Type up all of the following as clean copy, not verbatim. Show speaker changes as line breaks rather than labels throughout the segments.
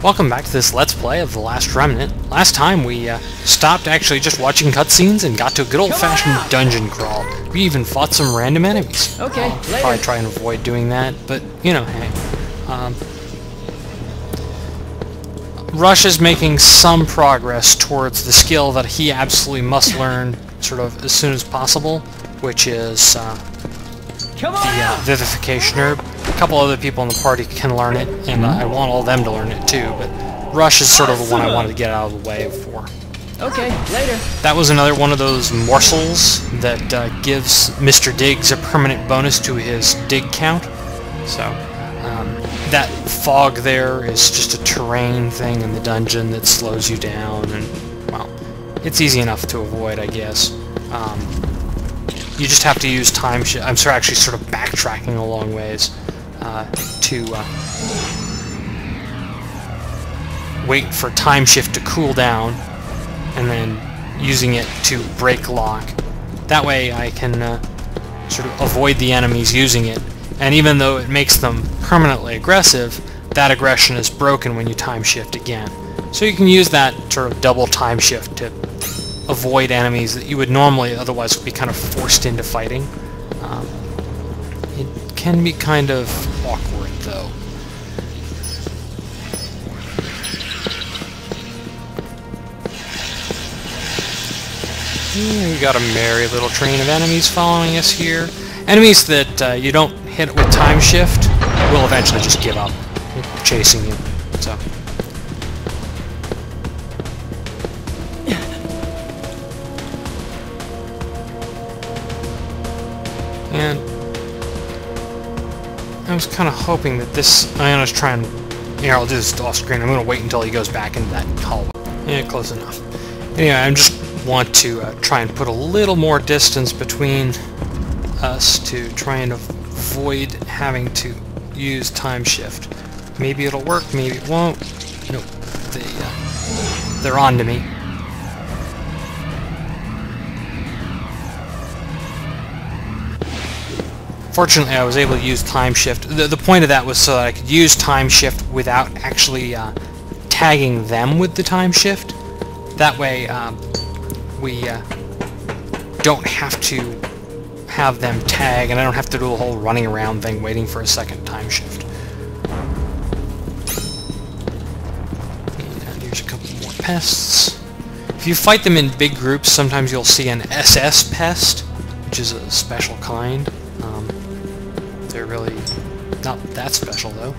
Welcome back to this Let's Play of The Last Remnant. Last time we stopped actually just watching cutscenes and got to a good old-fashioned dungeon crawl. We even fought some random enemies.
Okay,
I'll probably try and avoid doing that, but, you know, hey. Rush is making some progress towards the skill that he absolutely must learn sort of as soon as possible, which is the Vivification Herb. A couple other people in the party can learn it, and I want all of them to learn it too, but Rush is sort of the one I wanted to get out of the way for.
Okay, later.
That was another one of those morsels that gives Mr. Diggs a permanent bonus to his dig count. So, that fog there is just a terrain thing in the dungeon that slows you down, and, well, it's easy enough to avoid, I guess. You just have to use time shift. I'm sorry, actually sort of backtracking a long ways to wait for time shift to cool down, and then using it to break lock. That way I can sort of avoid the enemies using it, and even though it makes them permanently aggressive, that aggression is broken when you time shift again. So you can use that sort of double time shift to avoid enemies that you would normally otherwise be kind of forced into fighting. It can be kind of awkward, though. We got a merry little train of enemies following us here. Enemies that you don't hit with time shift will eventually just give up chasing you. So. And I was kind of hoping that this... I'm going to try and... Here, I'll do this off screen. I'm going to wait until he goes back into that hallway. Yeah, close enough. Anyway, I just want to try and put a little more distance between us to try and avoid having to use time shift. Maybe it'll work, maybe it won't. Nope. They're on to me. Fortunately, I was able to use time shift. The point of that was so that I could use time shift without actually tagging them with the time shift. That way, we don't have to have them tag, and I don't have to do the whole running around thing waiting for a second time shift. And here's a couple more pests. If you fight them in big groups, sometimes you'll see an SS pest, which is a special kind. They're really not that special, though.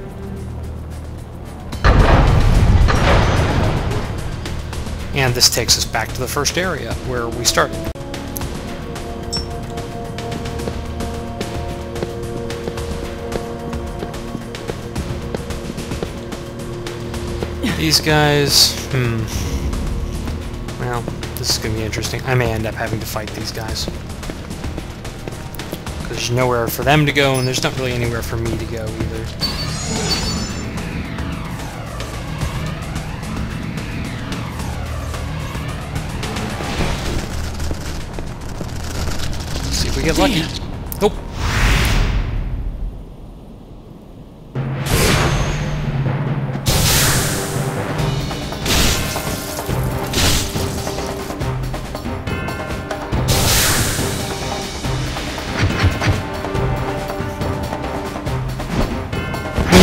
And this takes us back to the first area, where we started. These guys, well, this is going to be interesting. I may end up having to fight these guys. There's nowhere for them to go, and there's not really anywhere for me to go either. Let's see if we get lucky. Nope.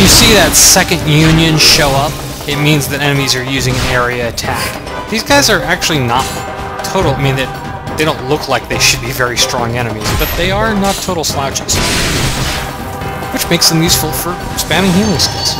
See that second union show up, it means that enemies are using an area attack. These guys are actually not total, I mean, they don't look like they should be very strong enemies, but they are not total slouches, which makes them useful for spamming healing skills.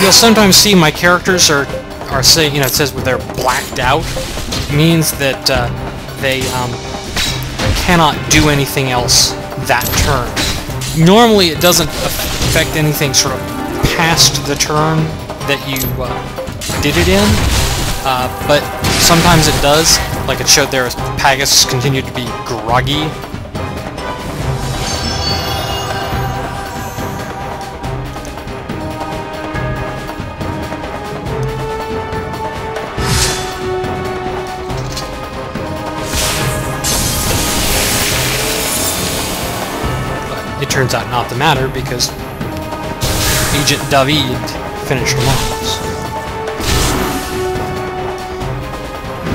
You'll sometimes see my characters are saying, you know, it says they're blacked out. It means that they cannot do anything else that turn. Normally it doesn't affect anything sort of past the turn that you did it in, but sometimes it does. Like it showed there, Pagus continued to be groggy. It turns out not to matter because Agent David finished him off.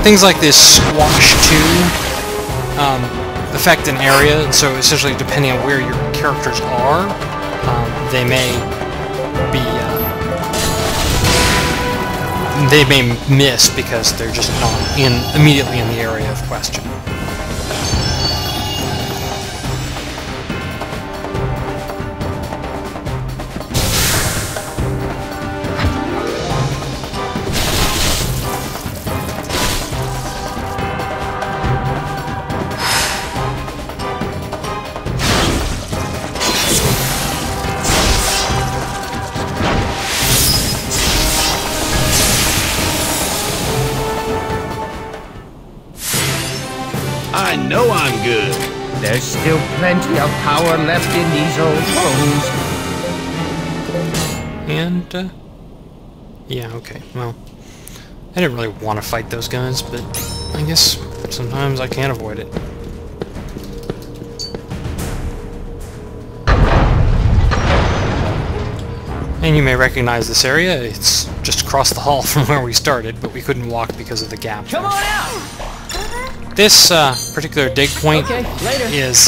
Things like this squash too affect an area, and so essentially depending on where your characters are, they may be they may miss because they're just not immediately in the area of question.
I know I'm good.
There's still plenty of power left in these old bones.
And, yeah, okay, well, I didn't really want to fight those guys, but I guess sometimes I can't avoid it. And you may recognize this area. It's just across the hall from where we started, but we couldn't walk because of the gap.
Come on out!
This particular dig point has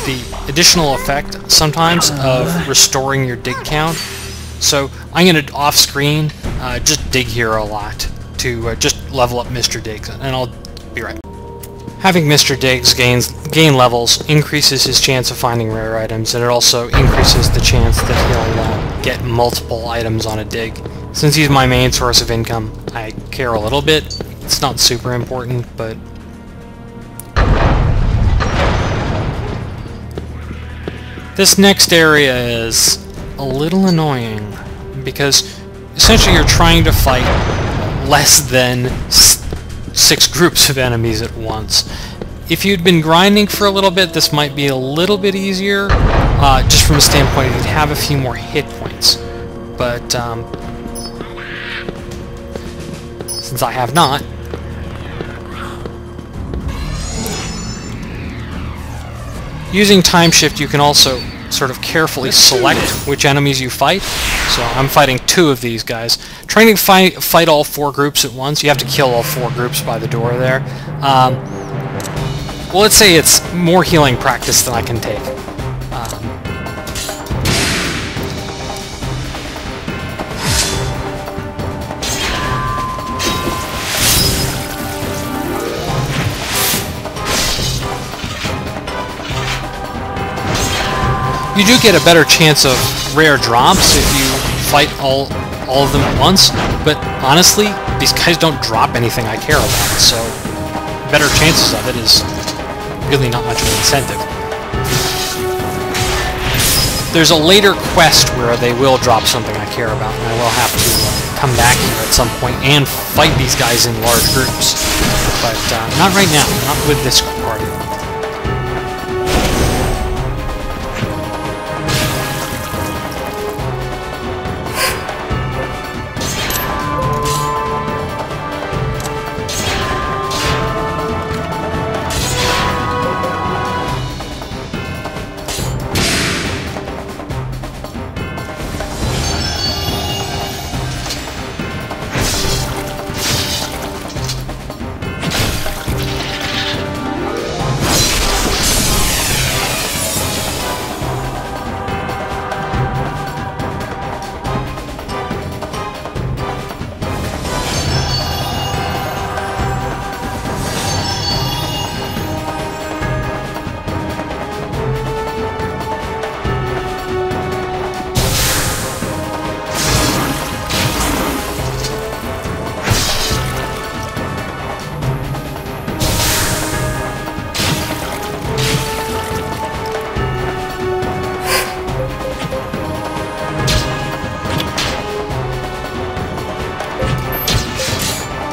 the additional effect sometimes of restoring your dig count. So I'm going to off-screen just dig here a lot to just level up Mr. Diggs, and I'll be right back. Having Mr. Diggs gain levels increases his chance of finding rare items, and it also increases the chance that he'll get multiple items on a dig. Since he's my main source of income, I care a little bit. It's not super important, but this next area is a little annoying, because essentially you're trying to fight less than 6 groups of enemies at once. If you'd been grinding for a little bit, this might be a little bit easier, just from a standpoint you'd have a few more hit points. But, since I have not, using time shift, you can also sort of carefully select which enemies you fight. So I'm fighting 2 of these guys. Trying to fight all 4 groups at once, you have to kill all 4 groups by the door there. Well, let's say it's more healing practice than I can take. You do get a better chance of rare drops if you fight all of them at once, but honestly, these guys don't drop anything I care about, so better chances of it is really not much of an incentive. There's a later quest where they will drop something I care about, and I will have to come back here at some point and fight these guys in large groups, but not right now, not with this party.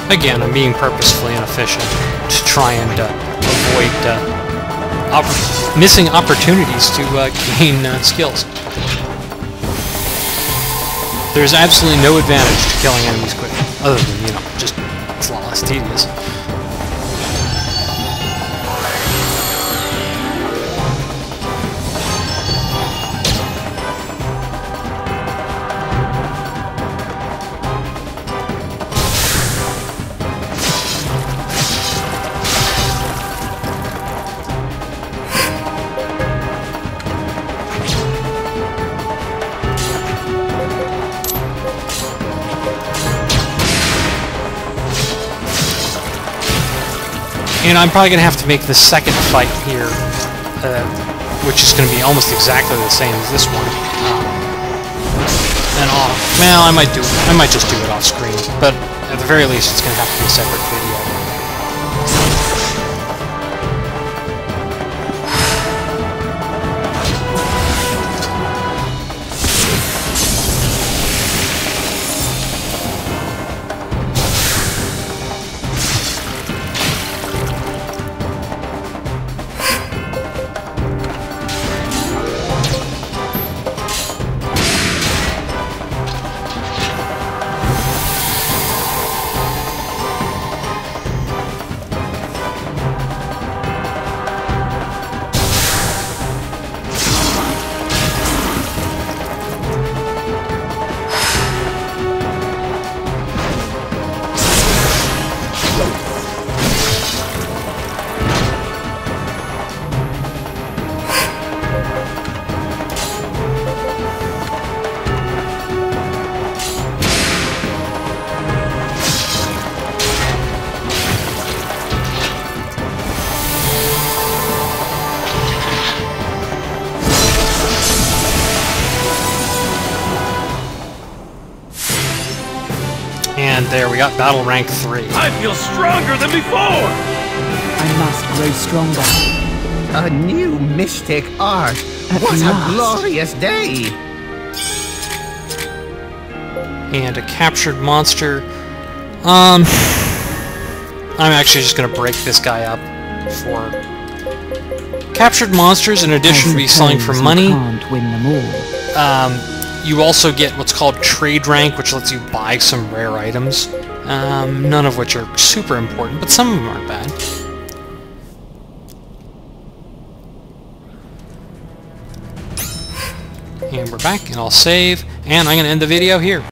Again, I'm being purposefully inefficient to try and avoid missing opportunities to gain skills. There's absolutely no advantage to killing enemies quickly, other than, you know, just it's a lot less tedious. And I'm probably going to have to make the second fight here, which is going to be almost exactly the same as this one. And well, I might just do it off screen, but at the very least, it's going to have to be a separate video. And there, we got battle rank 3.
I feel stronger than before!
I must grow stronger.
A new mystic art.
At
What
last.
a glorious day!
And a captured monster. I'm actually just going to break this guy up for... Captured monsters, in addition to be selling for money,
Can't win them all.
you also get what's called trade rank, which lets you buy some rare items, none of which are super important, but some of them aren't bad. And we're back, and I'll save, and I'm going to end the video here.